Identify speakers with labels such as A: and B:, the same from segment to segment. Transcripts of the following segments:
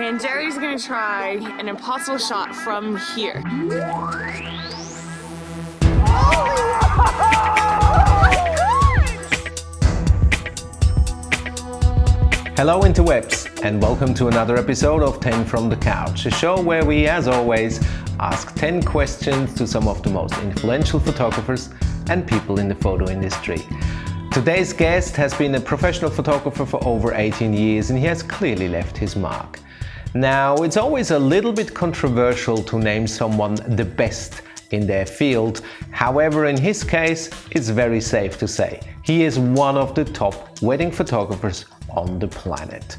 A: And Jerry's gonna try an impossible shot from here.
B: Hello interwebs, and welcome to another episode of 10 from the Couch, a show where we, as always, ask 10 questions to some of the most influential photographers and people in the photo industry. Today's guest has been a professional photographer for over 18 years and he has clearly left his mark. Now, it's always a little bit controversial to name someone the best in their field. However, in his case, it's very safe to say he is one of the top wedding photographers on the planet.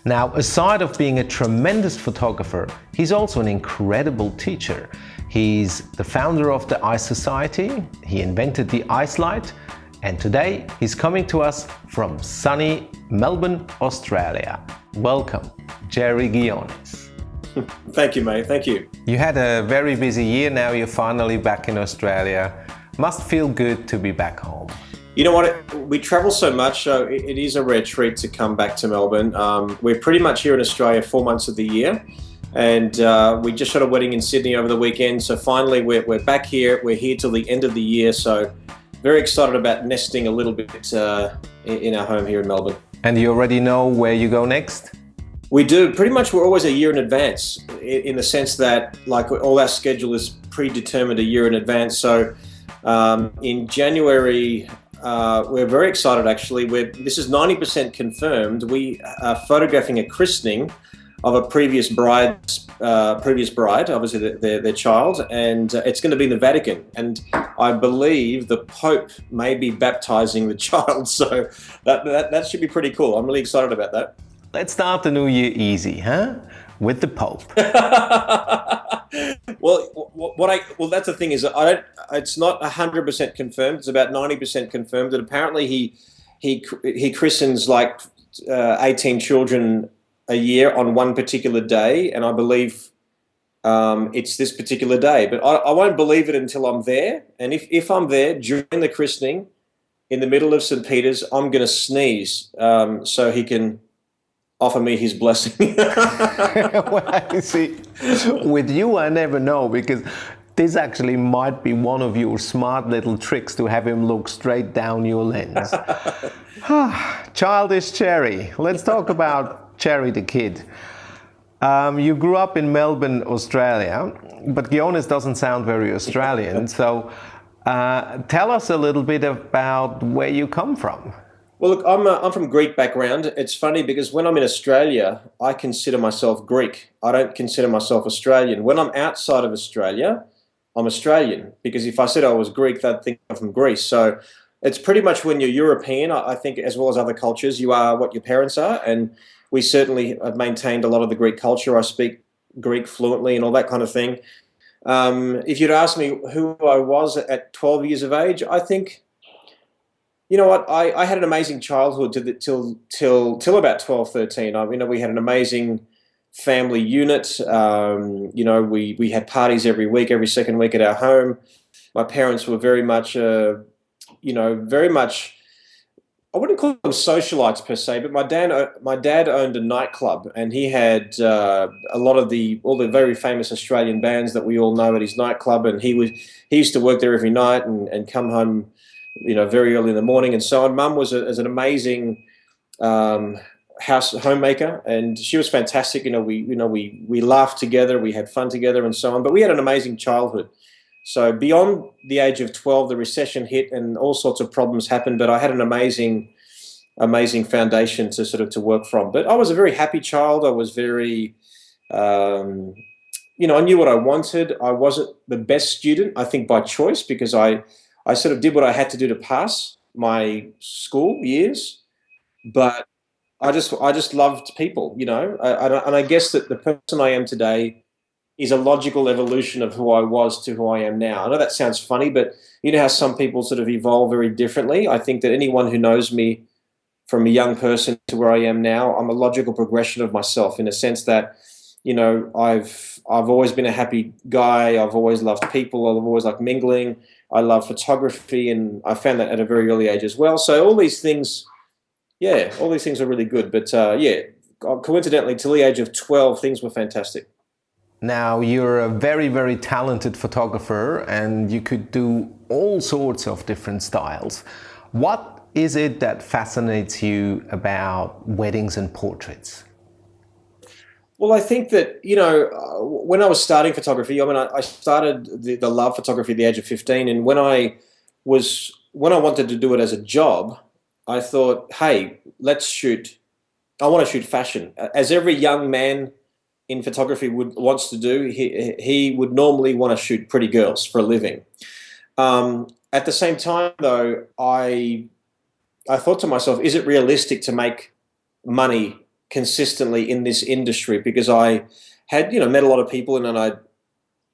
B: Now, aside of being a tremendous photographer, he's also an incredible teacher. He's the founder of the Ice Society, he invented the Ice Light, and today he's coming to us from sunny Melbourne, Australia. Welcome, Jerry Guiones.
C: Thank you, mate. Thank you.
B: You had a very busy year, now you're finally back in Australia. Must feel good to be back home.
C: You know what? We travel so much, so it is a rare treat to come back to Melbourne. We're pretty much here in Australia 4 months of the year, and we just shot a wedding in Sydney over the weekend. So finally, we're back here. We're here till the end of the year. So very excited about nesting a little bit in our home here in Melbourne.
B: And you already know where you go next?
C: We do. Pretty much we're always a year in advance in the sense that like all our schedule is predetermined a year in advance. So in January, we're very excited actually. This is 90% confirmed. We are photographing a christening of a previous bride, obviously their child, and it's going to be in the Vatican. And I believe the Pope may be baptizing the child, so that should be pretty cool. I'm really excited about that.
B: Let's start the new year easy, huh? With the Pope.
C: Well, that's the thing is it's not 100% confirmed. It's about 90% confirmed that apparently he christens like 18 children a year on one particular day, and I believe it's this particular day. But I won't believe it until I'm there. And if I'm there during the christening, in the middle of St. Peter's, I'm going to sneeze so he can offer me his blessing.
B: Well, see, with you I never know, because this actually might be one of your smart little tricks to have him look straight down your lens. Childish Cherry. Let's talk about Cherry the kid. You grew up in Melbourne, Australia, but Guiones doesn't sound very Australian, so tell us a little bit about where you come from.
C: Well, look, I'm from Greek background. It's funny because when I'm in Australia, I consider myself Greek. I don't consider myself Australian. When I'm outside of Australia, I'm Australian, because if I said I was Greek, they'd think I'm from Greece. So it's pretty much when you're European, I think, as well as other cultures, you are what your parents are. And we certainly have maintained a lot of the Greek culture. I speak Greek fluently and all that kind of thing. If you'd asked me who I was at 12 years of age, I think, you know what, I had an amazing childhood till about 12, 13. We had an amazing family unit. We had parties every week, every second week at our home. My parents were very much, very much, I wouldn't call them socialites per se, but my dad owned a nightclub, and he had a lot of all the very famous Australian bands that we all know at his nightclub, and he used to work there every night and come home, very early in the morning and so on. Mum was an amazing homemaker, and she was fantastic. We laughed together, we had fun together and so on, but we had an amazing childhood. So beyond the age of 12, the recession hit and all sorts of problems happened, but I had an amazing foundation to work from. But I was a very happy child. I was very, I knew what I wanted. I wasn't the best student, I think by choice, because I sort of did what I had to do to pass my school years, but I just loved people, and I guess that the person I am today is a logical evolution of who I was to who I am now. I know that sounds funny, but you know how some people sort of evolve very differently. I think that anyone who knows me from a young person to where I am now, I'm a logical progression of myself, in a sense that, I've always been a happy guy. I've always loved people. I've always liked mingling. I love photography, and I found that at a very early age as well. So all these things are really good. But coincidentally, till the age of 12, things were fantastic.
B: Now, you're a very, very talented photographer and you could do all sorts of different styles. What is it that fascinates you about weddings and portraits?
C: Well, I think that, when I was starting photography, I started the love photography at the age of 15. And when I wanted to do it as a job, I thought, hey, I want to shoot fashion. As every young man in photography wants to do, he would normally want to shoot pretty girls for a living. At the same time, though, I thought to myself, is it realistic to make money consistently in this industry? Because I had, met a lot of people and then I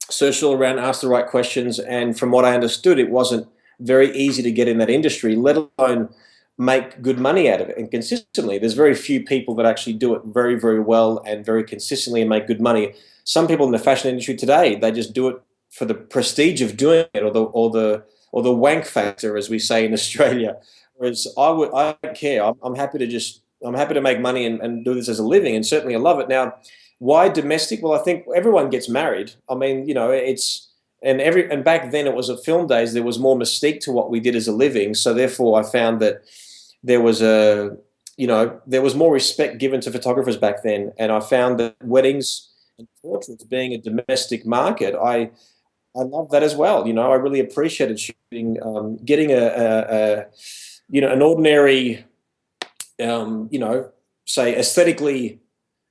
C: searched all around, asked the right questions, and from what I understood, it wasn't very easy to get in that industry, let alone make good money out of it and consistently. There's very few people that actually do it very, very well and very consistently and make good money. Some people in the fashion industry today, they just do it for the prestige of doing it, or the wank factor, as we say in Australia. Whereas I don't care. I'm happy to make money and do this as a living, and certainly I love it. Now, why domestic? Well, I think everyone gets married. I mean, and back then it was at film days, there was more mystique to what we did as a living. So therefore I found that there was more respect given to photographers back then. And I found that weddings and portraits being a domestic market, I love that as well. I really appreciated shooting, getting an ordinary, say aesthetically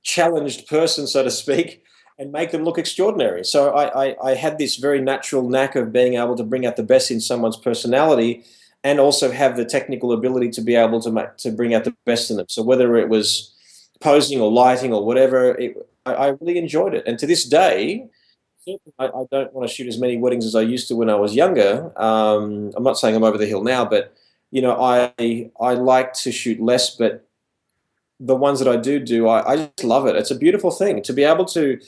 C: challenged person, so to speak, and make them look extraordinary. So I had this very natural knack of being able to bring out the best in someone's personality, and also have the technical ability to be able to bring out the best in them. So whether it was posing or lighting or whatever, I really enjoyed it. And to this day, I don't want to shoot as many weddings as I used to when I was younger. I'm not saying I'm over the hill now, but I like to shoot less, but the ones that I do, I just love it. It's a beautiful thing to be able to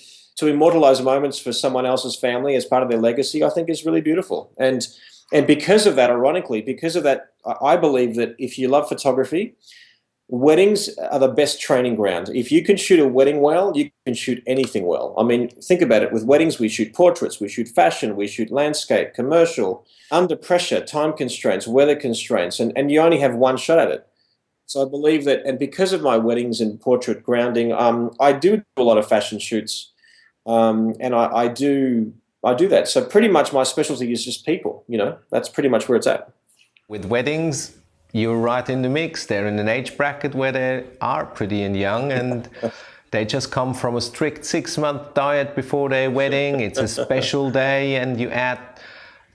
C: immortalize moments for someone else's family as part of their legacy. I think is really beautiful. And because of that, ironically, I believe that if you love photography, weddings are the best training ground. If you can shoot a wedding well, you can shoot anything well. I mean, think about it. With weddings, we shoot portraits, we shoot fashion, we shoot landscape, commercial, under pressure, time constraints, weather constraints, and you only have one shot at it. So I believe that, and because of my weddings and portrait grounding, I do a lot of fashion shoots, and I do that. So pretty much my specialty is just people. That's pretty much where it's at.
B: With weddings, you're right in the mix. They're in an age bracket where they are pretty and young, and they just come from a strict 6-month diet before their wedding. It's a special day, and you add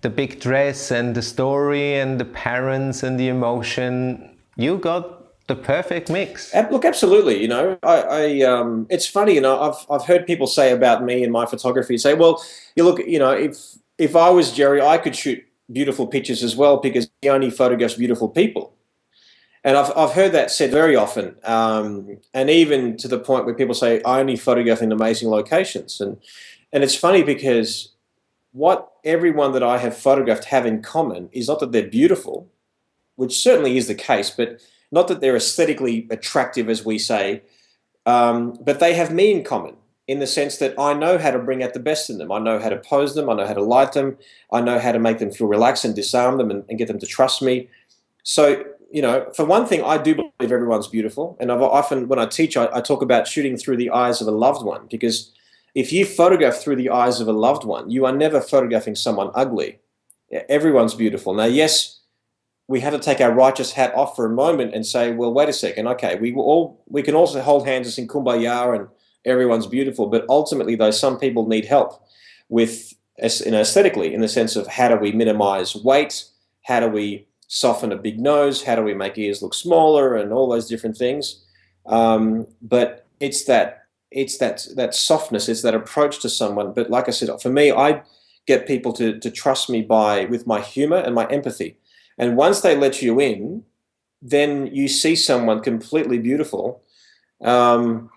B: the big dress and the story and the parents and the emotion. You got the perfect mix.
C: Look, absolutely. It's funny. I've heard people say about me and my photography. Say, well, if I was Jerry, I could shoot beautiful pictures as well because he only photographs beautiful people. And I've heard that said very often, and even to the point where people say I only photograph in amazing locations. And it's funny because what everyone that I have photographed have in common is not that they're beautiful, which certainly is the case, but not that they're aesthetically attractive, as we say, but they have me in common in the sense that I know how to bring out the best in them. I know how to pose them. I know how to light them. I know how to make them feel relaxed and disarm them and get them to trust me. So, for one thing, I do believe everyone's beautiful. And I've often, when I teach, I talk about shooting through the eyes of a loved one, because if you photograph through the eyes of a loved one, you are never photographing someone ugly. Everyone's beautiful. Now, yes, we have to take our righteous hat off for a moment and say, well, wait a second. Okay, we can also hold hands and sing Kumbaya and everyone's beautiful. But ultimately, though, some people need help with, aesthetically, in the sense of how do we minimize weight? How do we soften a big nose? How do we make ears look smaller? And all those different things. But it's that softness, it's that approach to someone. But like I said, for me, I get people to trust me with my humor and my empathy. And once they let you in, then you see someone completely beautiful. And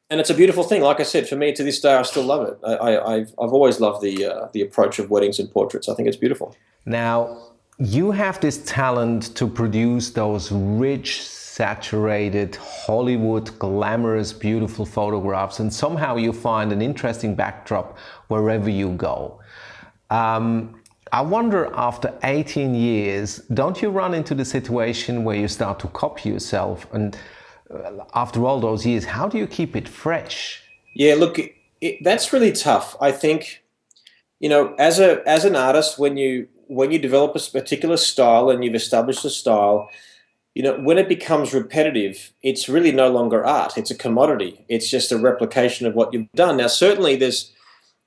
C: it's a beautiful thing. Like I said, for me, to this day, I still love it. I've always loved the approach of weddings and portraits. I think it's beautiful.
B: Now, you have this talent to produce those rich, saturated, Hollywood, glamorous, beautiful photographs, and somehow you find an interesting backdrop wherever you go. I wonder, after 18 years, don't you run into the situation where you start to copy yourself? And after all those years, how do you keep it fresh?
C: Yeah, look, that's really tough. I think, as an artist, when you develop a particular style and you've established a style, when it becomes repetitive, it's really no longer art. It's a commodity. It's just a replication of what you've done. Now, certainly there's,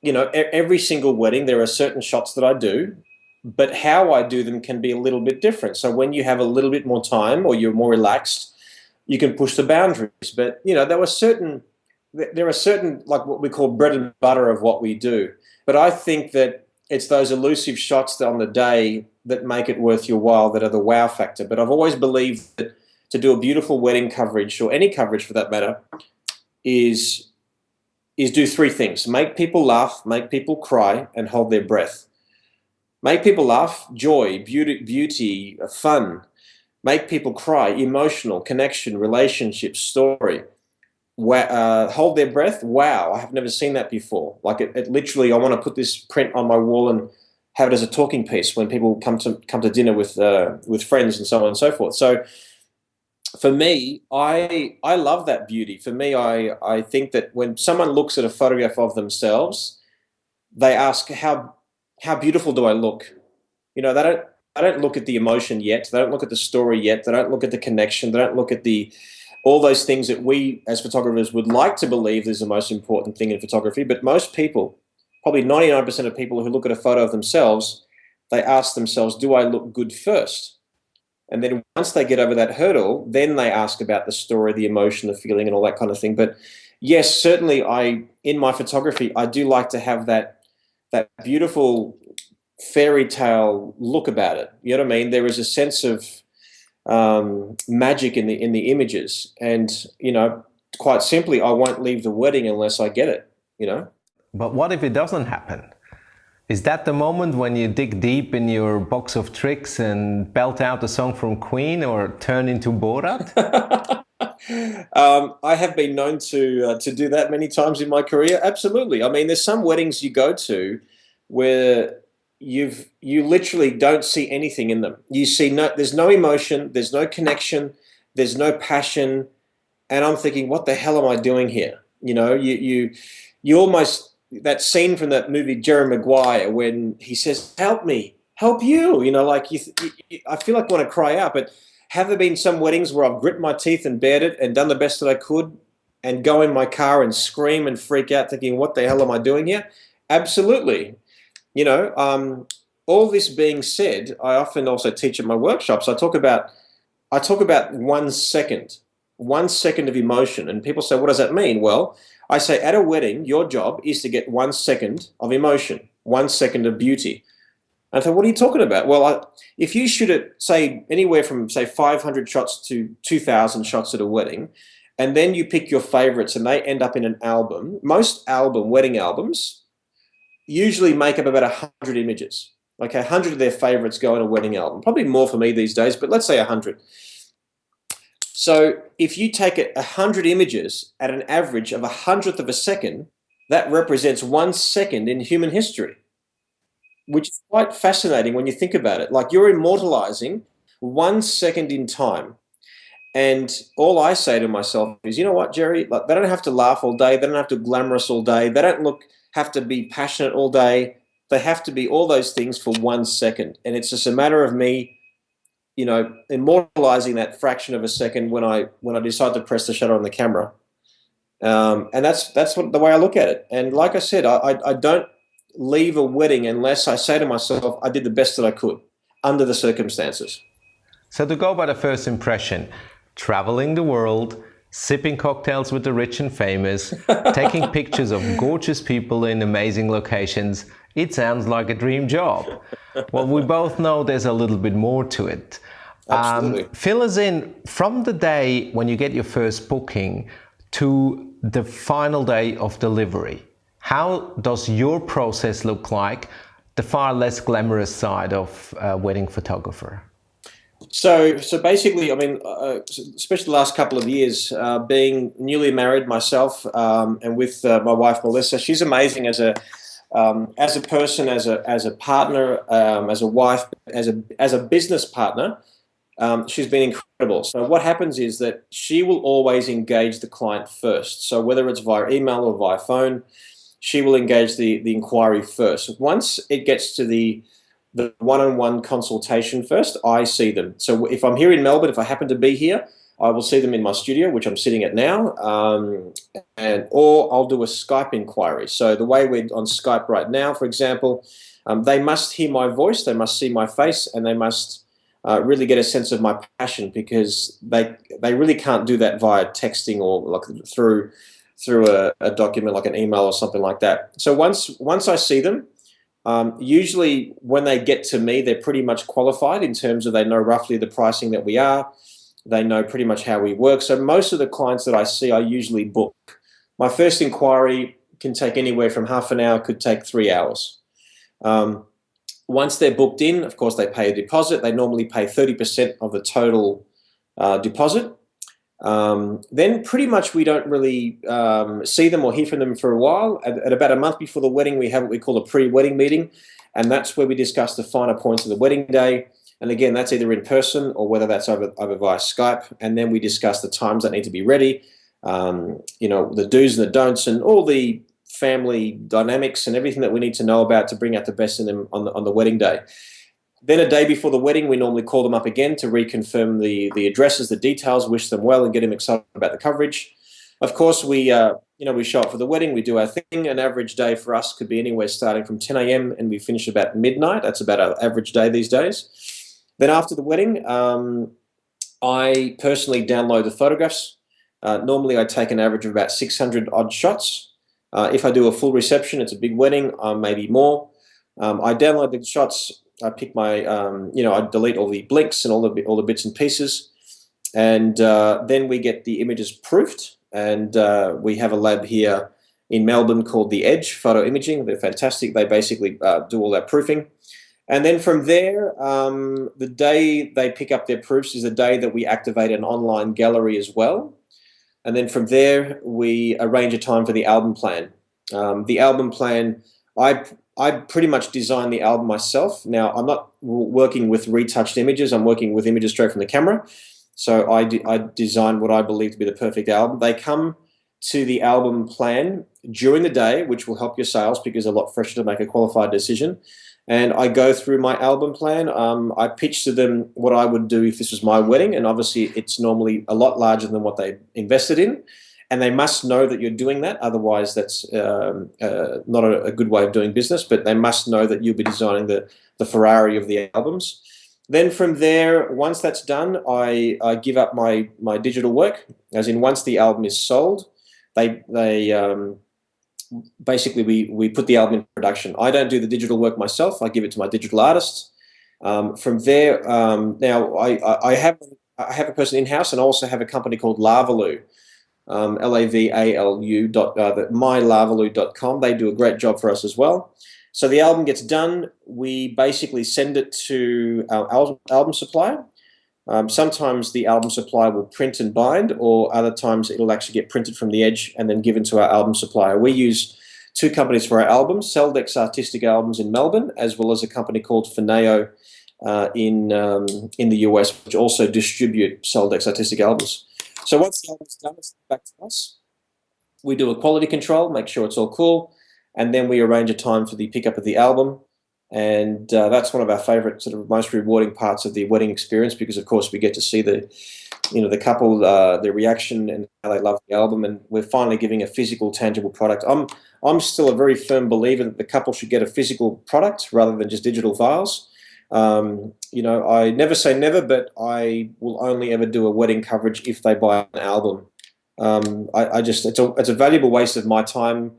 C: every single wedding, there are certain shots that I do, but how I do them can be a little bit different. So when you have a little bit more time or you're more relaxed, you can push the boundaries. But, there are certain, like what we call bread and butter of what we do. But I think that it's those elusive shots on the day that make it worth your while that are the wow factor. But I've always believed that to do a beautiful wedding coverage, or any coverage for that matter, is do three things: make people laugh, make people cry, and hold their breath. Make people laugh, joy, beauty, fun. Make people cry, emotional, connection, relationship, story. Hold their breath, wow, I have never seen that before. Like it literally, I want to put this print on my wall and have it as a talking piece when people come to dinner with friends and so on and so forth. So for me, I love that beauty. For me, I think that when someone looks at a photograph of themselves, they ask, how beautiful do I look? They don't look at the emotion yet. They don't look at the story yet. They don't look at the connection. They don't look at all those things that we as photographers would like to believe is the most important thing in photography. But most people, probably 99% of people who look at a photo of themselves, they ask themselves, do I look good first? And then once they get over that hurdle, then they ask about the story, the emotion, the feeling, and all that kind of thing. But yes, certainly in my photography, I do like to have that beautiful fairy tale look about it. You know what I mean? There is a sense of magic in the images, and quite simply, I won't leave the wedding unless I get it.
B: But what if it doesn't happen? Is that the moment when you dig deep in your box of tricks and belt out a song from Queen or turn into Borat?
C: I have been known to do that many times in my career. Absolutely. I mean, there's some weddings you go to where you literally don't see anything in them. You see there's no emotion, there's no connection, there's no passion, and I'm thinking, what the hell am I doing here? You almost, that scene from that movie Jerry Maguire when he says, "Help me, help you." I feel like I want to cry out. But have there been some weddings where I've grit my teeth and bared it and done the best that I could, and go in my car and scream and freak out, thinking, "What the hell am I doing here?" Absolutely. All this being said, I often also teach at my workshops. I talk about 1 second, 1 second of emotion, and people say, "What does that mean?" Well, I say at a wedding, your job is to get 1 second of emotion, 1 second of beauty. And I thought, what are you talking about? Well, if you shoot it, say, anywhere from, say, 500 shots to 2,000 shots at a wedding, and then you pick your favorites and they end up in an album, most wedding albums, usually make up about 100 images. Okay, 100 of their favorites go in a wedding album. Probably more for me these days, but let's say 100. So if you take 100 images at an average of 100th of a second, that represents 1 second in human history, which is quite fascinating when you think about it. Like, you're immortalizing 1 second in time. And all I say to myself is, you know what, Jerry, like, they don't have to laugh all day. They don't have to glamorous all day. They don't have to be passionate all day. They have to be all those things for 1 second. And it's just a matter of me, immortalizing that fraction of a second when I decide to press the shutter on the camera. And that's the way I look at it. And like I said, I don't leave a wedding unless I say to myself, I did the best that I could under the circumstances.
B: So to go by the first impression, traveling the world, sipping cocktails with the rich and famous, taking pictures of gorgeous people in amazing locations, it sounds like a dream job. Well, we both know there's a little bit more to it.
C: Absolutely.
B: Fill us in from the day when you get your first booking to the final day of delivery. How does your process look like, the far less glamorous side of a wedding photographer?
C: So basically, I mean, especially the last couple of years, being newly married myself, and with my wife Melissa, she's amazing as a person, as a partner, as a wife, as a business partner. She's been incredible. So what happens is that she will always engage the client first. So whether it's via email or via phone, she will engage the inquiry first. Once it gets to the one-on-one consultation first, I see them. So if I'm here in Melbourne, if I happen to be here, I will see them in my studio, which I'm sitting at now, or I'll do a Skype inquiry. So the way we're on Skype right now, for example, they must hear my voice, they must see my face, and they must really get a sense of my passion, because they really can't do that via texting or like through a document like an email or something like that. So once I see them, usually when they get to me, they're pretty much qualified in terms of they know roughly the pricing that we are. They know pretty much how we work. So most of the clients that I see, I usually book. My first inquiry can take anywhere from half an hour, could take 3 hours. Once they're booked in, of course, they pay a deposit. They normally pay 30% of the total deposit. Then pretty much we don't really see them or hear from them for a while. At about a month before the wedding, we have what we call a pre-wedding meeting, and that's where we discuss the finer points of the wedding day. And again, that's either in person or whether that's over via Skype. And then we discuss the times that need to be ready, the do's and the don'ts, and all the family dynamics and everything that we need to know about to bring out the best in them on the wedding day. Then a day before the wedding, we normally call them up again to reconfirm the addresses, the details, wish them well, and get them excited about the coverage. Of course, we show up for the wedding, we do our thing. An average day for us could be anywhere starting from 10 a.m. and we finish about midnight. That's about our average day these days. Then after the wedding, I personally download the photographs. Normally, I take an average of about 600 odd shots. If I do a full reception, it's a big wedding, maybe more. I download the shots. I pick my, I delete all the blinks and all the bits and pieces, and then we get the images proofed. And we have a lab here in Melbourne called The Edge Photo Imaging. They're fantastic. They basically do all that proofing. And then from there, the day they pick up their proofs is the day that we activate an online gallery as well. And then from there, we arrange a time for the album plan. The album plan, I pretty much design the album myself. Now, I'm not working with retouched images. I'm working with images straight from the camera. So I design what I believe to be the perfect album. They come to the album plan during the day, which will help your sales because it's a lot fresher to make a qualified decision. And I go through my album plan. I pitch to them what I would do if this was my wedding. And obviously, it's normally a lot larger than what they invested in. And they must know that you're doing that. Otherwise, that's not a good way of doing business. But they must know that you'll be designing the Ferrari of the albums. Then from there, once that's done, I give up my digital work. As in, once the album is sold, basically we put the album in production. I don't do the digital work myself. I give it to my digital artists. From there, now I have a person in-house, and I also have a company called Lavalu. Lavalu mylavalu.com. They do a great job for us as well. So the album gets done. We basically send it to our album supplier. Sometimes the album supplier will print and bind, or other times it'll actually get printed from the Edge and then given to our album supplier. We use two companies for our albums, Celdex Artistic Albums in Melbourne, as well as a company called Fineo in the US, which also distribute Celdex Artistic Albums. So once the album's done, it's back to us. We do a quality control, make sure it's all cool, and then we arrange a time for the pickup of the album. And that's one of our favourite, sort of most rewarding parts of the wedding experience, because of course we get to see the couple, their reaction and how they love the album, and we're finally giving a physical, tangible product. I'm still a very firm believer that the couple should get a physical product rather than just digital files. I never say never, but I will only ever do a wedding coverage if they buy an album. It's a valuable waste of my time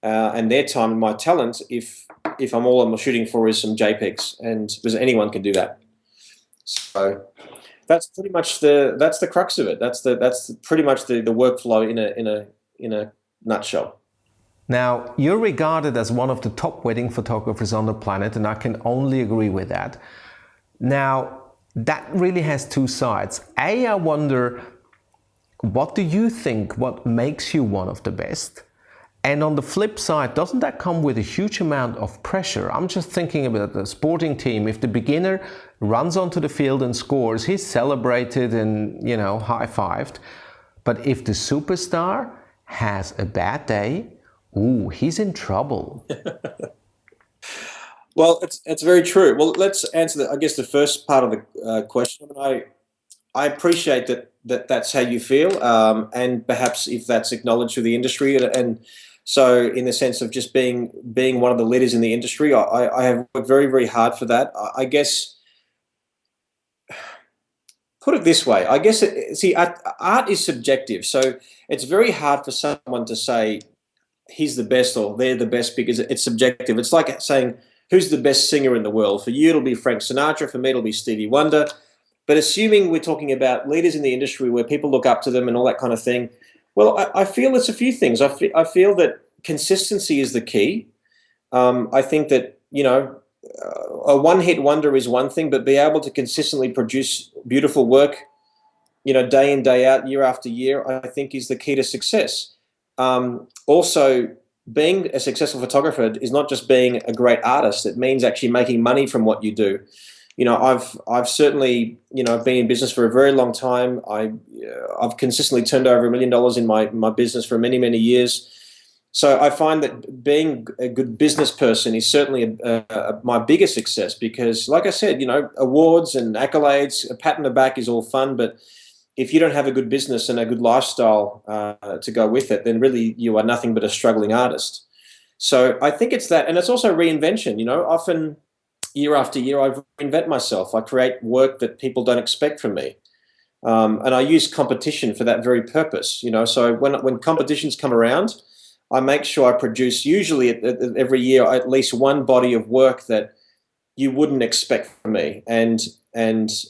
C: and their time and my talent if all I'm shooting for is some JPEGs, and because anyone can do that. So that's pretty much the crux of it. That's pretty much the workflow in a nutshell.
B: Now, you're regarded as one of the top wedding photographers on the planet, and I can only agree with that. Now, that really has two sides. I wonder, what do you think, what makes you one of the best? And on the flip side, doesn't that come with a huge amount of pressure? I'm just thinking about the sporting team. If the beginner runs onto the field and scores, he's celebrated and, high-fived. But if the superstar has a bad day, ooh, he's in trouble.
C: Well, it's very true. Well, let's answer the first part of the question. I appreciate that's how you feel, and perhaps if that's acknowledged through the industry, and so in the sense of just being one of the leaders in the industry, I have worked very, very hard for that. I guess, put it this way, I guess, art is subjective, so it's very hard for someone to say he's the best or they're the best because it's subjective. It's like saying, who's the best singer in the world? For you, it'll be Frank Sinatra. For me, it'll be Stevie Wonder. But assuming we're talking about leaders in the industry where people look up to them and all that kind of thing, well, I feel it's a few things. I feel that consistency is the key. I think that, a one-hit wonder is one thing, but be able to consistently produce beautiful work, day in, day out, year after year, I think is the key to success. Also, being a successful photographer is not just being a great artist. It means actually making money from what you do. I've certainly, been in business for a very long time. I've consistently turned over $1 million in my business for many, many years. So I find that being a good business person is certainly my biggest success because, like I said, awards and accolades, a pat on the back is all fun, but if you don't have a good business and a good lifestyle to go with it, then really you are nothing but a struggling artist. So I think it's that. And it's also reinvention. Often year after year, I reinvent myself. I create work that people don't expect from me. And I use competition for that very purpose. So when competitions come around, I make sure I produce usually every year at least one body of work that you wouldn't expect from me. And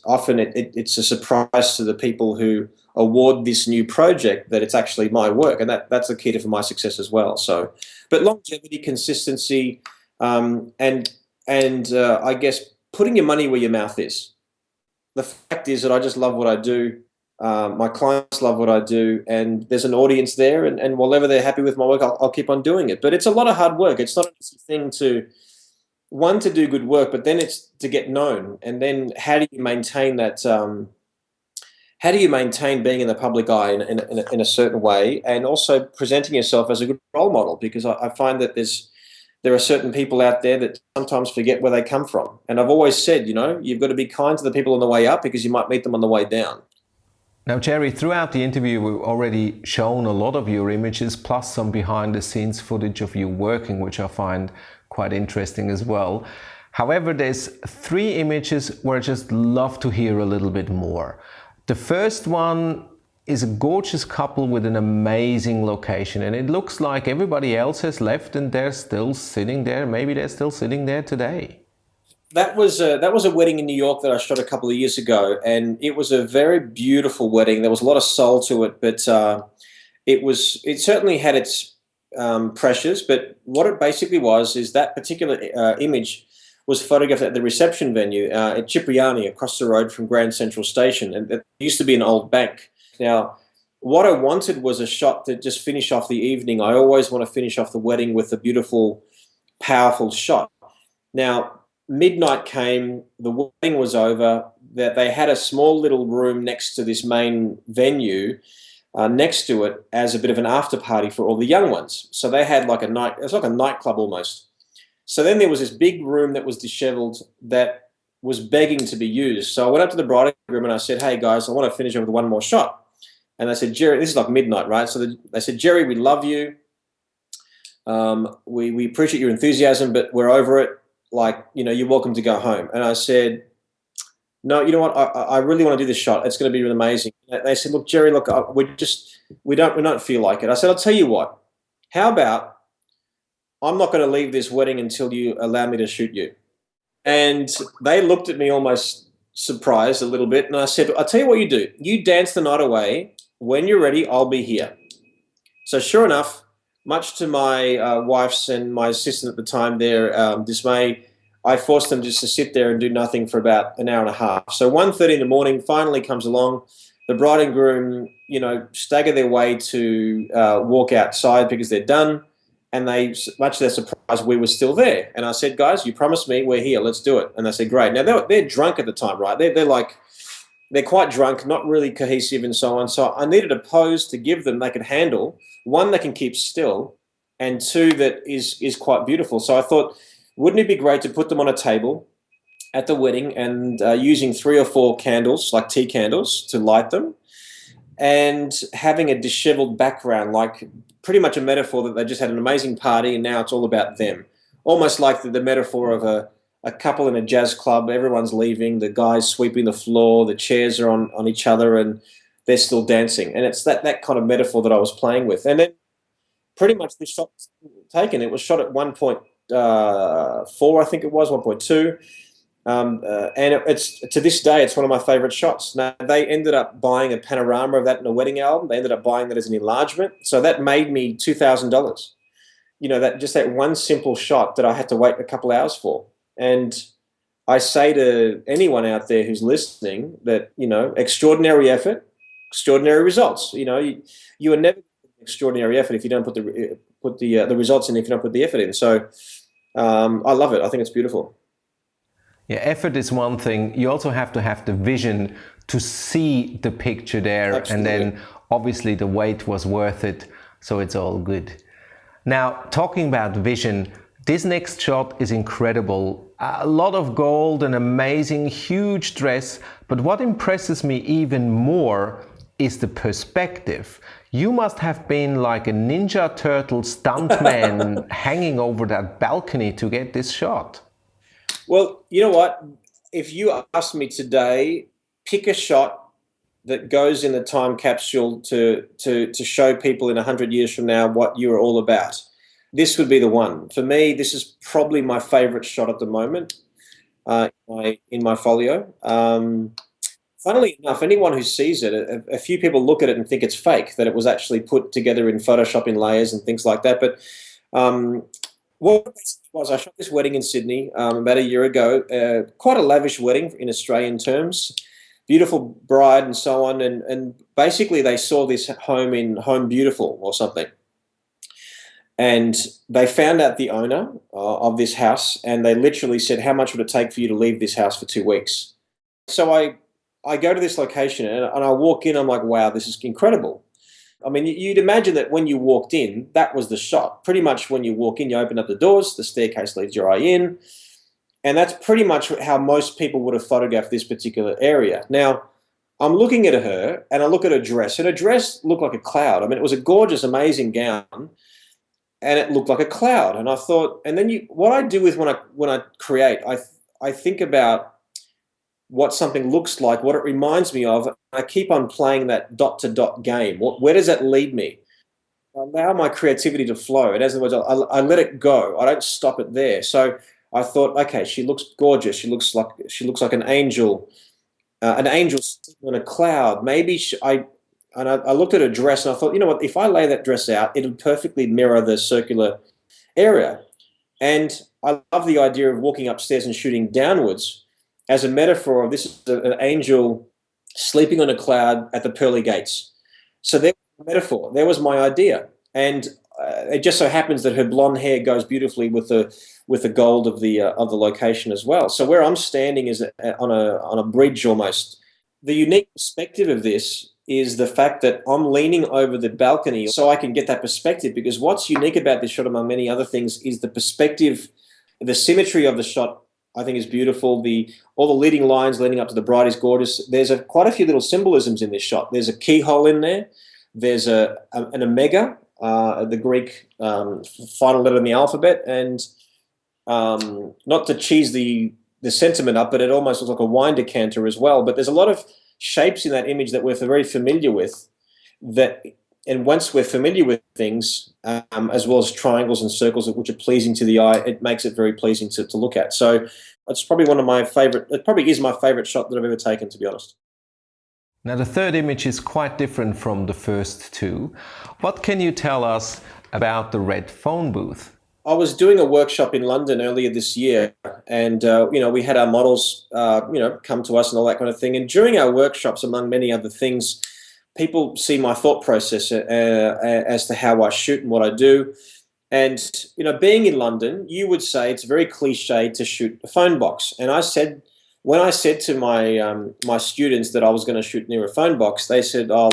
C: often it's a surprise to the people who award this new project that it's actually my work, and that's the key to for my success as well. So, but longevity, consistency, and I guess putting your money where your mouth is. The fact is that I just love what I do. My clients love what I do, and there's an audience there, and whenever they're happy with my work, I'll keep on doing it. But it's a lot of hard work. It's not an easy thing to do good work, but then it's to get known. And then how do you maintain that? How do you maintain being in the public eye in a certain way, and also presenting yourself as a good role model? Because I find that there are certain people out there that sometimes forget where they come from. And I've always said, you've got to be kind to the people on the way up because you might meet them on the way down.
B: Now, Jerry, throughout the interview, we've already shown a lot of your images, plus some behind-the-scenes footage of you working, which I find quite interesting as well. However, there's 3 images where I just love to hear a little bit more. The first one is a gorgeous couple with an amazing location, and it looks like everybody else has left and they're still sitting there. Maybe they're still sitting there today.
C: That was a wedding in New York that I shot a couple of years ago, and it was a very beautiful wedding. There was a lot of soul to it, but it certainly had its pressures. But what it basically was is that particular image was photographed at the reception venue at Cipriani, across the road from Grand Central Station, and it used to be an old bank. Now, what I wanted was a shot to just finish off the evening. I always want to finish off the wedding with a beautiful, powerful shot. Now, midnight came, the wedding was over, that they had a small little room next to this main venue, next to it as a bit of an after party for all the young ones. So they had like it was like a nightclub almost. So then there was this big room that was disheveled that was begging to be used. So I went up to the bride room and I said, hey guys, I want to finish up with one more shot. And they said, Jerry, this is like midnight, right? So they said, Jerry, we love you. We appreciate your enthusiasm, but we're over it. Like, you're welcome to go home. And I said, no, you know what? I really want to do this shot. It's going to be really amazing. They said, look, Jerry, look, we don't feel like it. I said, I'll tell you what. How about I'm not going to leave this wedding until you allow me to shoot you? And they looked at me almost surprised a little bit. And I said, I'll tell you what you do. You dance the night away. When you're ready, I'll be here. So sure enough, much to my wife's and my assistant at the time there, dismay, I forced them just to sit there and do nothing for about an hour and a half. So 1:30 in the morning finally comes along. The bride and groom, stagger their way to walk outside because they're done. And they, much to their surprise, we were still there. And I said, guys, you promised me, we're here, let's do it. And they said, great. Now, they're drunk at the time, right? They're quite drunk, not really cohesive and so on. So I needed a pose to give them they could handle. One, they can keep still, and two, that is quite beautiful. So I thought, wouldn't it be great to put them on a table at the wedding and using 3 or 4 candles, like tea candles, to light them, and having a disheveled background, like pretty much a metaphor that they just had an amazing party and now it's all about them. Almost like the metaphor of a couple in a jazz club, everyone's leaving, the guy's sweeping the floor, the chairs are on each other and they're still dancing. And it's that kind of metaphor that I was playing with. And then pretty much the shot taken, it was shot at 1.4, I think it was, 1.2. And it's to this day, it's one of my favorite shots. Now, they ended up buying a panorama of that in a wedding album. They ended up buying that as an enlargement. So that made me $2,000. That one simple shot that I had to wait a couple hours for. And I say to anyone out there who's listening that, extraordinary effort, extraordinary results. You are never extraordinary effort if you don't put the results in, if you don't put the effort in. So I love it. I think it's beautiful.
B: Yeah, effort is one thing. You also have to have the vision to see the picture there. Absolutely. And then obviously the wait was worth it, so it's all good. Now, talking about vision, this next shot is incredible. A lot of gold, an amazing, huge dress, but what impresses me even more is the perspective. You must have been like a Ninja Turtle stuntman hanging over that balcony to get this shot.
C: Well, you know what? If you asked me today, pick a shot that goes in the time capsule to show people in 100 years from now what you are all about, this would be the one. For me, this is probably my favorite shot at the moment in my folio. Funnily enough, anyone who sees it, a few people look at it and think it's fake, that it was actually put together in Photoshop in layers and things like that. But what it was, I shot this wedding in Sydney about a year ago, quite a lavish wedding in Australian terms, beautiful bride and so on. And basically they saw this home in Home Beautiful or something. And they found out the owner of this house and they literally said, how much would it take for you to leave this house for 2 weeks? So I go to this location and I walk in, I'm like, wow, this is incredible. I mean, you'd imagine that when you walked in, that was the shot. Pretty much when you walk in, you open up the doors, the staircase leads your eye in, and that's pretty much how most people would have photographed this particular area. Now, I'm looking at her, and I look at her dress, and her dress looked like a cloud. I mean, it was a gorgeous, amazing gown, and it looked like a cloud. And I thought, and then what I do with when I create, I think about what something looks like, what it reminds me of. I keep on playing that dot-to-dot game. Where does that lead me? I allow my creativity to flow. In other words, I let it go. I don't stop it there. So I thought, okay, she looks gorgeous. She looks like an angel sitting on a cloud. Maybe I looked at her dress and I thought, you know what? If I lay that dress out, it would perfectly mirror the circular area. And I love the idea of walking upstairs and shooting downwards as a metaphor of this is an angel sleeping on a cloud at the pearly gates. So there was a metaphor. There was my idea. And it just so happens that her blonde hair goes beautifully with the gold of the location as well. So where I'm standing is on a bridge almost. The unique perspective of this is the fact that I'm leaning over the balcony so I can get that perspective, because what's unique about this shot, among many other things, is the perspective, the symmetry of the shot. I think is beautiful. All the leading lines leading up to the bride is gorgeous. There's quite a few little symbolisms in this shot. There's a keyhole in there. There's an omega, the Greek final letter in the alphabet, and not to cheese the sentiment up, but it almost looks like a wine decanter as well. But there's a lot of shapes in that image that we're very familiar with. And once we're familiar with things, as well as triangles and circles, which are pleasing to the eye, it makes it very pleasing to look at. So it's probably it probably is my favorite shot that I've ever taken, to be honest.
B: Now the third image is quite different from the first two. What can you tell us about the red phone booth?
C: I was doing a workshop in London earlier this year, and we had our models, come to us and all that kind of thing. And during our workshops, among many other things, people see my thought process as to how I shoot and what I do. And being in London, you would say it's very cliche to shoot a phone box. And when I said to my students that I was going to shoot near a phone box, they said, "Oh,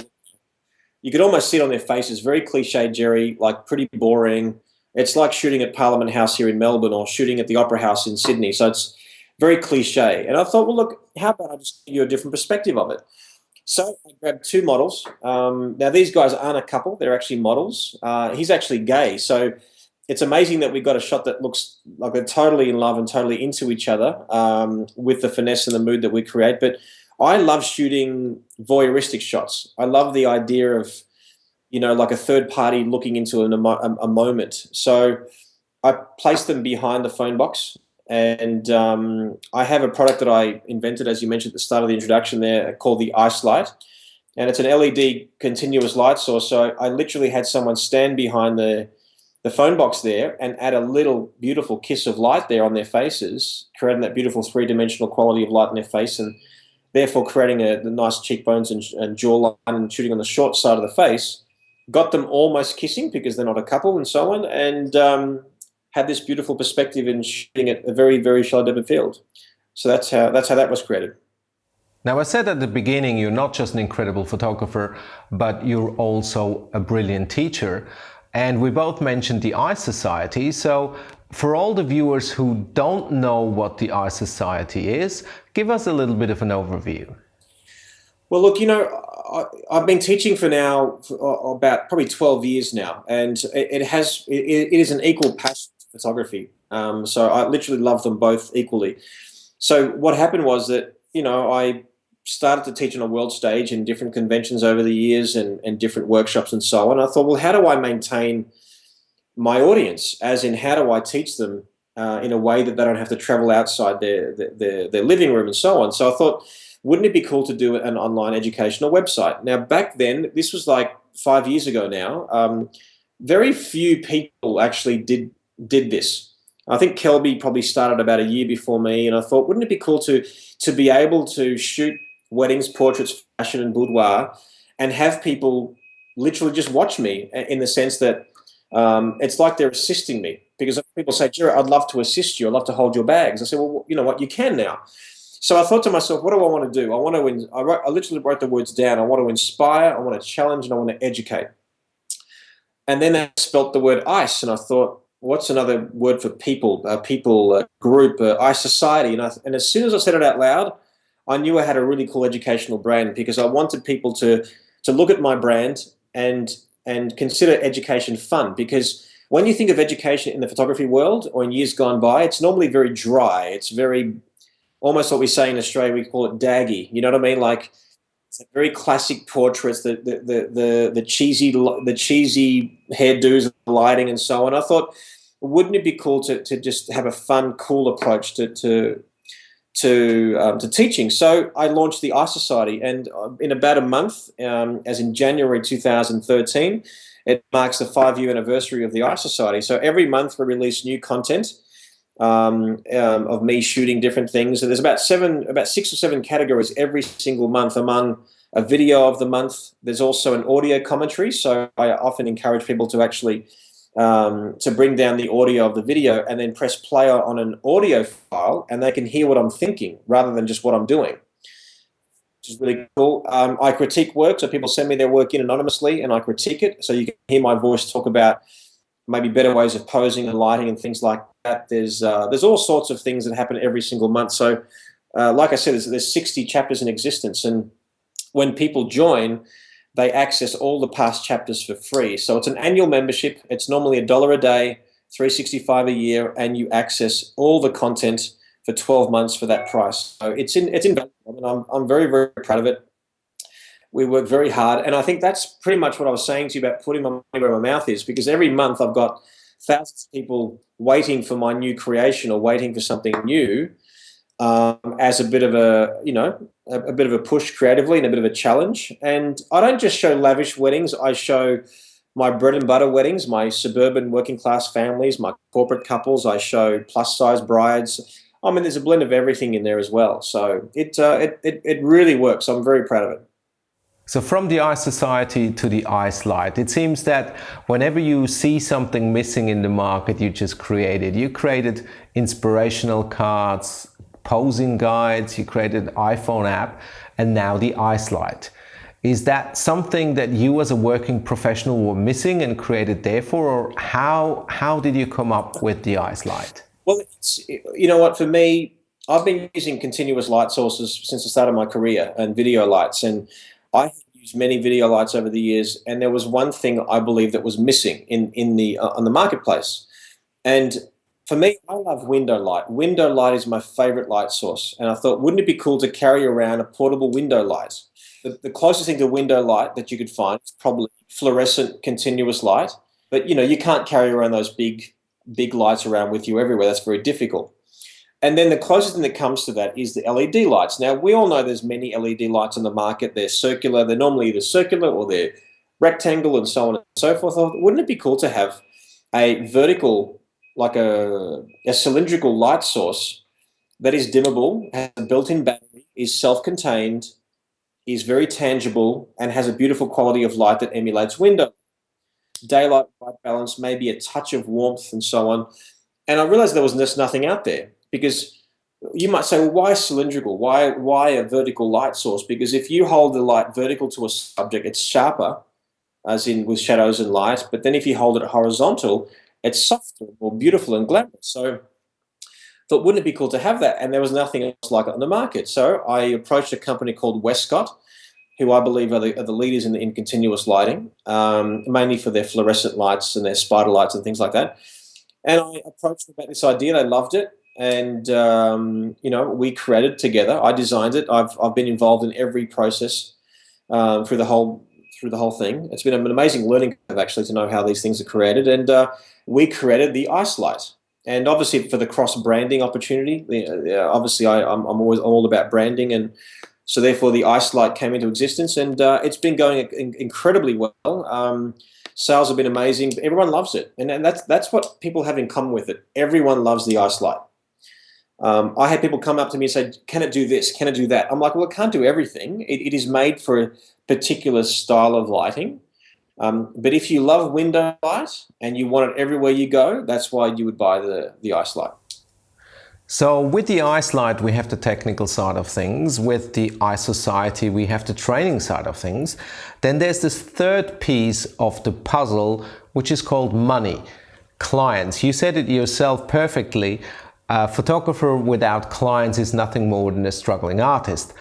C: you could almost see it on their faces. Very cliche, Jerry. Like pretty boring. It's like shooting at Parliament House here in Melbourne or shooting at the Opera House in Sydney. So it's very cliche." And I thought, well, look, how about I just give you a different perspective of it? So I grabbed two models. Now, these guys aren't a couple. They're actually models. He's actually gay. So it's amazing that we got a shot that looks like they're totally in love and totally into each other with the finesse and the mood that we create. But I love shooting voyeuristic shots. I love the idea of, like a third party looking into a moment. So I placed them behind the phone box. And I have a product that I invented, as you mentioned at the start of the introduction there, called the Ice Light. And it's an LED continuous light source. So I literally had someone stand behind the phone box there and add a little beautiful kiss of light there on their faces, creating that beautiful three-dimensional quality of light in their face, and therefore creating the nice cheekbones and jawline and shooting on the short side of the face. Got them almost kissing because they're not a couple and so on. And had this beautiful perspective in shooting at a very, very shallow depth of field. So that's how that was created.
B: Now, I said at the beginning, you're not just an incredible photographer, but you're also a brilliant teacher. And we both mentioned the Eye Society. So for all the viewers who don't know what the Eye Society is, give us a little bit of an overview.
C: Well, look, I've been teaching for about probably 12 years now, and it is an equal passion for photography. So I literally love them both equally. So what happened was that, I started to teach on a world stage in different conventions over the years and different workshops and so on. I thought, well, how do I maintain my audience? As in, how do I teach them in a way that they don't have to travel outside their living room and so on? So I thought, wouldn't it be cool to do an online educational website? Now, back then, this was like 5 years ago now, very few people actually did this. I think Kelby probably started about a year before me, and I thought, wouldn't it be cool to be able to shoot weddings, portraits, fashion, and boudoir, and have people literally just watch me in the sense that it's like they're assisting me. Because people say, "Jared, I'd love to assist you. I'd love to hold your bags." I say, well, you know what? You can now. So I thought to myself, what do I want to do? I literally wrote the words down. I want to inspire, I want to challenge, and I want to educate. And then I spelt the word ice, and I thought, what's another word for people, group, Eye Society? And as soon as I said it out loud, I knew I had a really cool educational brand, because I wanted people to look at my brand and consider education fun. Because when you think of education in the photography world or in years gone by, it's normally very dry. It's very almost what we say in Australia, we call it daggy. You know what I mean? Like, it's very classic portraits, the cheesy hairdos, lighting, and so on. I thought, wouldn't it be cool to just have a fun, cool approach to teaching? So I launched the Eye Society, and in about a month, as in January 2013, it marks the 5-year anniversary of the Eye Society. So every month we release new content of me shooting different things. And there's about 6 or 7 categories every single month. Among a video of the month, there's also an audio commentary. So I often encourage people to actually to bring down the audio of the video and then press play on an audio file, and they can hear what I'm thinking rather than just what I'm doing, which is really cool. I critique work, so people send me their work in anonymously, and I critique it, so you can hear my voice talk about maybe better ways of posing and lighting and things like that. There's all sorts of things that happen every single month. So like I said, there's 60 chapters in existence, and when people join, they access all the past chapters for free. So it's an annual membership. It's normally $1 a day, $365 a year, and you access all the content for 12 months for that price. So it's invaluable. I mean, I'm very, very proud of it. We work very hard, and I think that's pretty much what I was saying to you about putting my money where my mouth is, because every month I've got thousands of people waiting for my new creation or waiting for something new, as a bit of a bit of a push creatively and a bit of a challenge. And I don't just show lavish weddings. I show my bread and butter weddings, my suburban working class families, my corporate couples. I show plus size brides. I mean, there's a blend of everything in there as well. So it really works. I'm very proud of it.
B: So from the Eye Society to the iSlide, it seems that whenever you see something missing in the market, you just create it. You created inspirational cards, posing guides, you created an iPhone app, and now the iSlide. Is that something that you as a working professional were missing and created therefore, or how did you come up with the iSlide?
C: Well, you know what, for me, I've been using continuous light sources since the start of my career and video lights, and I have used many video lights over the years, and there was one thing I believe that was missing in the on the marketplace. And for me, I love window light. Window light is my favorite light source, and I thought, wouldn't it be cool to carry around a portable window light? The closest thing to window light that you could find is probably fluorescent continuous light, but you can't carry around those big lights around with you everywhere. That's very difficult. And then the closest thing that comes to that is the LED lights. Now, we all know there's many LED lights on the market. They're circular. They're normally either circular or they're rectangle and so on and so forth. Wouldn't it be cool to have a vertical, like a cylindrical light source that is dimmable, has a built-in battery, is self-contained, is very tangible, and has a beautiful quality of light that emulates window. Daylight, white balance, maybe a touch of warmth and so on. And I realized there was just nothing out there. Because you might say, well, why cylindrical? Why a vertical light source? Because if you hold the light vertical to a subject, it's sharper, as in with shadows and light. But then if you hold it horizontal, it's softer, more beautiful and glamorous. So I thought, wouldn't it be cool to have that? And there was nothing else like it on the market. So I approached a company called Westcott, who I believe are the leaders in continuous lighting, mainly for their fluorescent lights and their spider lights and things like that. And I approached them about this idea. They loved it. And we created together. I designed it. I've been involved in every process through the whole thing. It's been an amazing learning curve actually to know how these things are created. And we created the iSlide. And obviously for the cross branding opportunity, obviously I'm always all about branding, and so therefore the iSlide came into existence, and it's been going incredibly well. Sales have been amazing. Everyone loves it, and that's what people have in common with it. Everyone loves the iSlide. I had people come up to me and say, can it do this? Can it do that? I'm like, well, it can't do everything. It is made for a particular style of lighting. But if you love window light and you want it everywhere you go, that's why you would buy the iSlide.
B: So with the iSlide, we have the technical side of things. With the Eye Society, we have the training side of things. Then there's this third piece of the puzzle, which is called money. Clients. You said it yourself perfectly. A photographer without clients is nothing more than a struggling artist.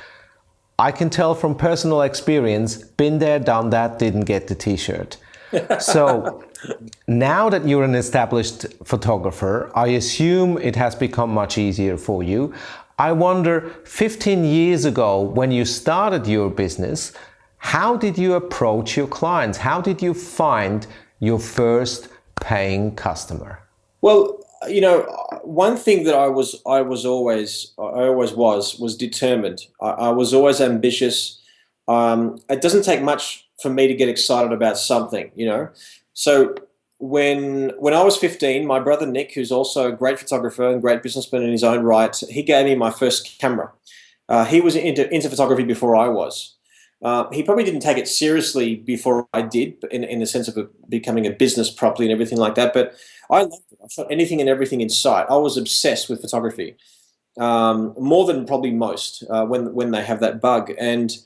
B: I can tell from personal experience, been there, done that, didn't get the t-shirt. So now that you're an established photographer, I assume it has become much easier for you. I wonder, 15 years ago, when you started your business, how did you approach your clients? How did you find your first paying customer?
C: Well, one thing that I always was determined. I was always ambitious. It doesn't take much for me to get excited about something, So when I was 15, my brother Nick, who's also a great photographer and great businessman in his own right, he gave me my first camera. He was into photography before I was. He probably didn't take it seriously before I did, in the sense of becoming a business properly and everything like that. But I loved it. I shot anything and everything in sight. I was obsessed with photography, more than probably most when they have that bug. And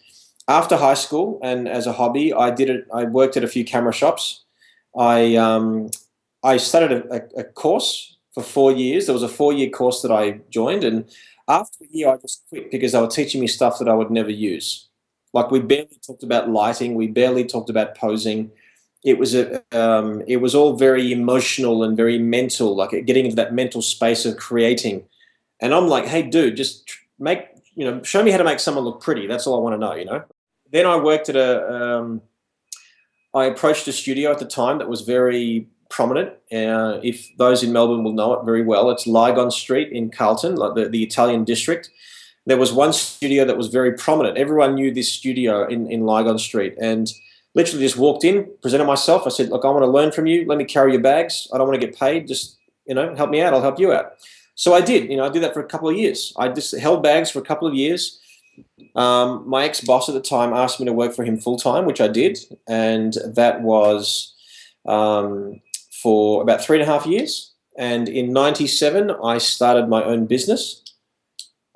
C: after high school and as a hobby, I worked at a few camera shops. I studied a course for 4 years. There was a 4-year course that I joined, and after a year, I just quit because they were teaching me stuff that I would never use. Like, we barely talked about lighting. We barely talked about posing. It was all very emotional and very mental, like getting into that mental space of creating. And I'm like, hey, dude, just show me how to make someone look pretty. That's all I want to know, Then I worked at I approached a studio at the time that was very prominent. If those in Melbourne will know it very well, it's Lygon Street in Carlton, like the Italian district. There was one studio that was very prominent. Everyone knew this studio in Lygon Street, and Literally just walked in, presented myself. I said, look, I want to learn from you. Let me carry your bags. I don't want to get paid. Just, help me out. I'll help you out. So I did. I did that for a couple of years. I just held bags for a couple of years. My ex-boss at the time asked me to work for him full-time, which I did. And that was for about 3.5 years. And in 97, I started my own business.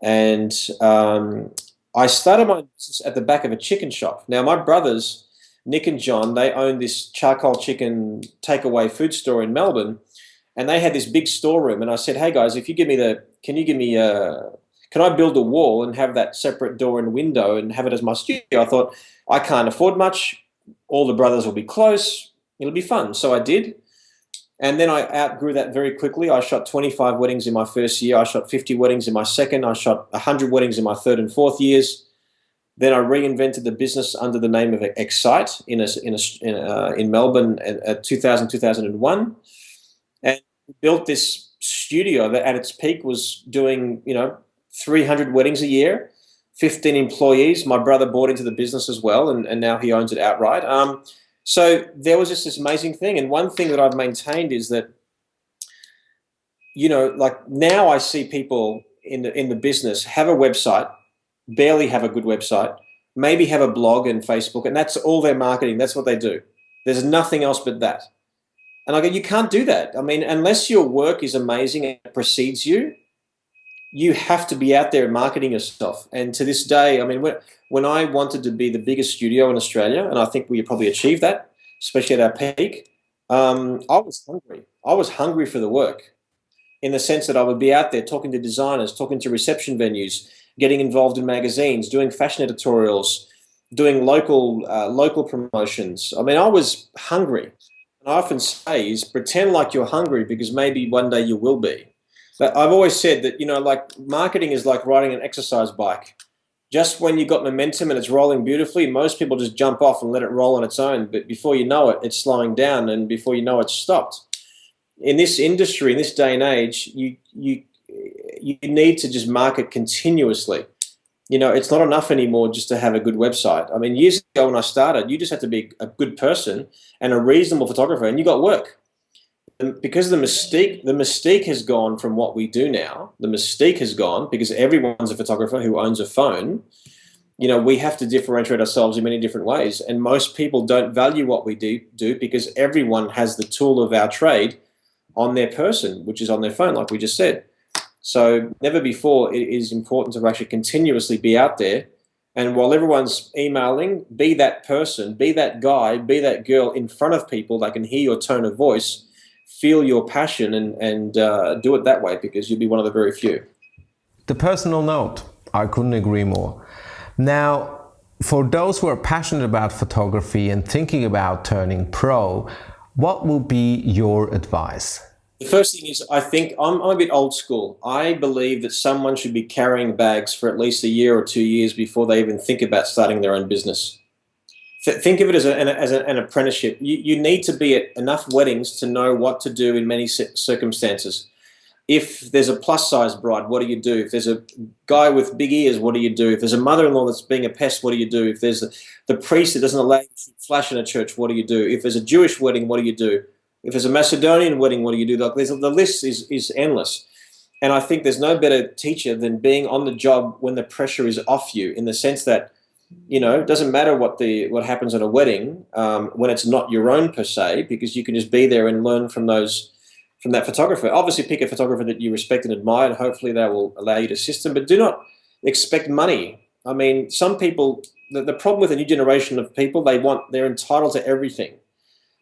C: And I started my business at the back of a chicken shop. Now, my brothers, Nick and John, they owned this charcoal chicken takeaway food store in Melbourne, and they had this big storeroom. And I said, "Hey guys, if you give me can I build a wall and have that separate door and window and have it as my studio?" I thought, I can't afford much. All the brothers will be close. It'll be fun. So I did. And then I outgrew that very quickly. I shot 25 weddings in my first year. I shot 50 weddings in my second. I shot 100 weddings in my third and fourth years. Then I reinvented the business under the name of Excite in Melbourne at 2001, and built this studio that at its peak was doing 300 weddings a year, 15 employees. My brother bought into the business as well, and now he owns it outright. So there was just this amazing thing. And one thing that I've maintained is that, like now I see people in the business have a website, barely have a good website, maybe have a blog and Facebook, and that's all their marketing. That's what they do. There's nothing else but that. And I go, you can't do that. I mean, unless your work is amazing and it precedes you, you have to be out there marketing yourself. And to this day, I mean, when I wanted to be the biggest studio in Australia, and I think we probably achieved that, especially at our peak, I was hungry. I was hungry for the work in the sense that I would be out there talking to designers, talking to reception venues, getting involved in magazines, doing fashion editorials, doing local promotions. I mean, I was hungry. And I often say is pretend like you're hungry because maybe one day you will be. But I've always said that, like marketing is like riding an exercise bike. Just when you've got momentum and it's rolling beautifully, most people just jump off and let it roll on its own. But before you know it, it's slowing down, and before you know it, it's stopped. In this industry, in this day and age, you need to just market continuously. It's not enough anymore just to have a good website. I mean, years ago when I started, you just had to be a good person and a reasonable photographer, and you got work. Because the mystique has gone from what we do now. The mystique has gone because everyone's a photographer who owns a phone. We have to differentiate ourselves in many different ways, and most people don't value what we do because everyone has the tool of our trade on their person, which is on their phone, like we just said. So never before it is important to actually continuously be out there. And while everyone's emailing, be that person, be that guy, be that girl in front of people that can hear your tone of voice, feel your passion, and do it that way, because you'll be one of the very few.
B: The personal note, I couldn't agree more. Now, for those who are passionate about photography and thinking about turning pro, what will be your advice?
C: The first thing is, I think I'm a bit old school. I believe that someone should be carrying bags for at least a year or 2 years before they even think about starting their own business. Think of it as an apprenticeship. You need to be at enough weddings to know what to do in many circumstances. If there's a plus size bride, what do you do? If there's a guy with big ears, what do you do? If there's a mother-in-law that's being a pest, what do you do? If there's the priest that doesn't allow you to flash in a church, what do you do? If there's a Jewish wedding, what do you do? If there's a Macedonian wedding, what do you do? The list is endless. And I think there's no better teacher than being on the job when the pressure is off you, in the sense that, it doesn't matter what happens at a wedding when it's not your own per se, because you can just be there and learn from that photographer. Obviously, pick a photographer that you respect and admire, and hopefully they will allow you to assist them. But do not expect money. I mean, some people, the problem with a new generation of people, they're entitled to everything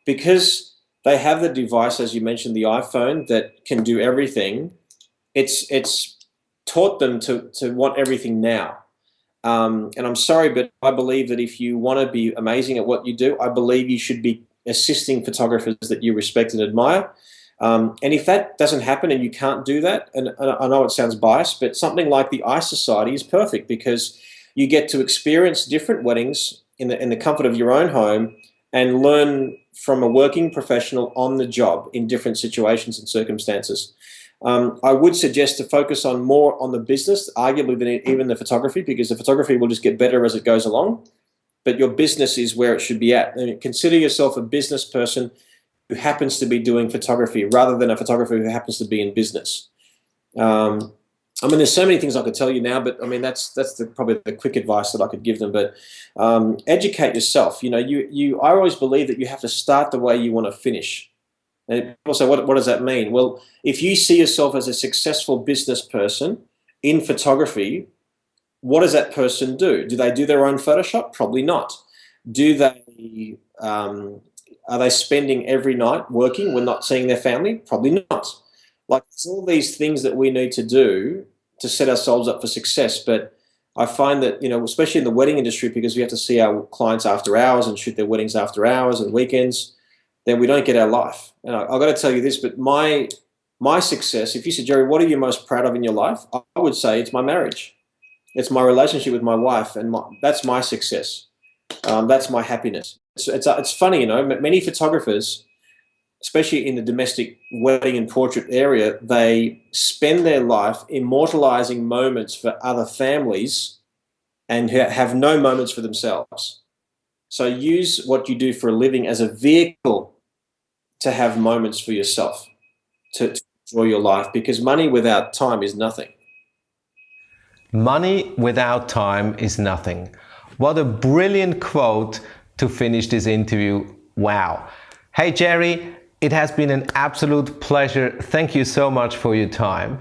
C: because they have the device, as you mentioned, the iPhone, that can do everything. It's taught them to want everything now. And I'm sorry, but I believe that if you want to be amazing at what you do, I believe you should be assisting photographers that you respect and admire. And if that doesn't happen and you can't do that, and I know it sounds biased, but something like the Eye Society is perfect because you get to experience different weddings in the comfort of your own home and learn from a working professional on the job in different situations and circumstances. I would suggest to focus more on the business, arguably, than even the photography, because the photography will just get better as it goes along. but your business is where it should be at. And consider yourself a business person who happens to be doing photography rather than a photographer who happens to be in business. I mean, there's so many things I could tell you now, but I mean, that's probably the quick advice that I could give them. But educate yourself. You know, I always believe that you have to start the way you want to finish. And people say, what does that mean? Well, if you see yourself as a successful business person in photography, what does that person do? Do they do their own Photoshop? Probably not. Do they? Are they spending every night working when not seeing their family? Probably not. Like, it's all these things that we need to do to set ourselves up for success. But I find that, you know, especially in the wedding industry, because we have to see our clients after hours and shoot their weddings after hours and weekends, then we don't get our life. And I've got to tell you this, but my success, if you said, Jerry, what are you most proud of in your life? I would say it's my marriage. It's my relationship with my wife, and that's my success. That's my happiness. It's funny, you know, many photographers, especially in the domestic wedding and portrait area, they spend their life immortalizing moments for other families and have no moments for themselves. So use what you do for a living as a vehicle to have moments for yourself, to enjoy your life, because money without time is nothing.
B: Money without time is nothing. What a brilliant quote to finish this interview. Wow. Hey, Jerry, it has been an absolute pleasure. Thank you so much for your time.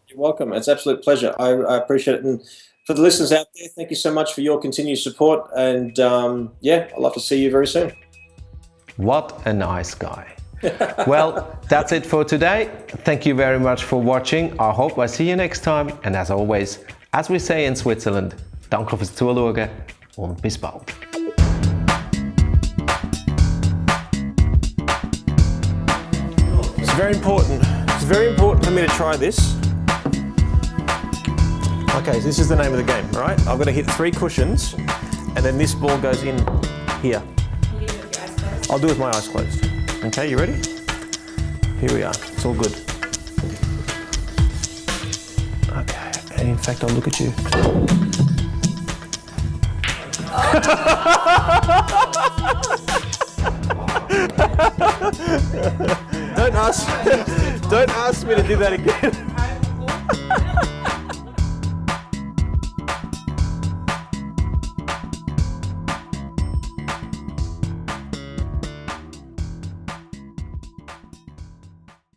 C: You're welcome. It's an absolute pleasure. I appreciate it. And for the listeners out there, thank you so much for your continued support. And yeah, I'd love to see you very soon.
B: What a nice guy. Well, that's it for today. Thank you very much for watching. I hope I see you next time. And as always, as we say in Switzerland, danke fürs Zuschauen und bis bald.
C: It's very important. It's very important for me to try this. Okay, so this is the name of the game, all right? I've got to hit 3 cushions, and then this ball goes in here. I'll do it with my eyes closed. Okay, you ready? Here we are. It's all good. Okay, and in fact, I'll look at you. Don't ask me to do that again.